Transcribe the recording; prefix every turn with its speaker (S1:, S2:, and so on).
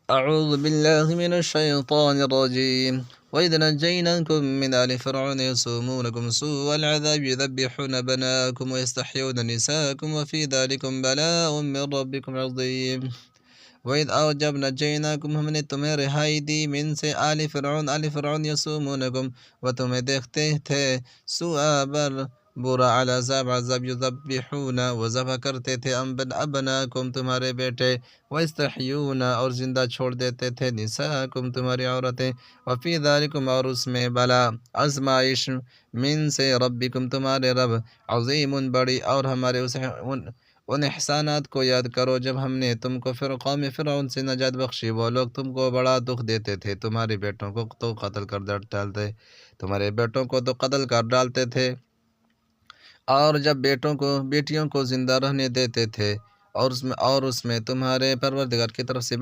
S1: أعوذ بالله من الشيطان الرجيم وإذ نجيناكم من آل فرعون يسومونكم سوء العذاب يذبحون أبناءكم ويستحيون نساءكم وفي ذلكم بلاء من ربكم عظيم وإذ जब नजैनाकुम हमने तुम्हें रिहाई दी मिन से आल फिरौन यसुमूनकुम व तुम्हें देखते थे सुअबर बुरा अलाज़ाब अज़ाब युज़ब्बिहूना व ज़बह करते थे अबनाकुम तुम्हारे बेटे व यस्तहयूना और ज़िंदा छोड़ देते थे निसाकुम तुम्हारी औरतें व फ़ी ज़ालिकुम और उसमें बला आज़माइश मिन से रब्बिकुम तुम्हारे रब अज़ीमुन बड़ी और हमारे उन एहसानात को याद करो जब हमने तुमको फिर कौम फ़िरौन से नजात बख्शी। वो लोग तुमको बड़ा दुख देते थे, तुम्हारे बेटों को तो कत्ल कर डालते, तुम्हारे बेटों को तो कत्ल कर डालते थे, और जब बेटियों को जिंदा रहने देते थे, और उसमें तुम्हारे परवरदिगार की तरफ से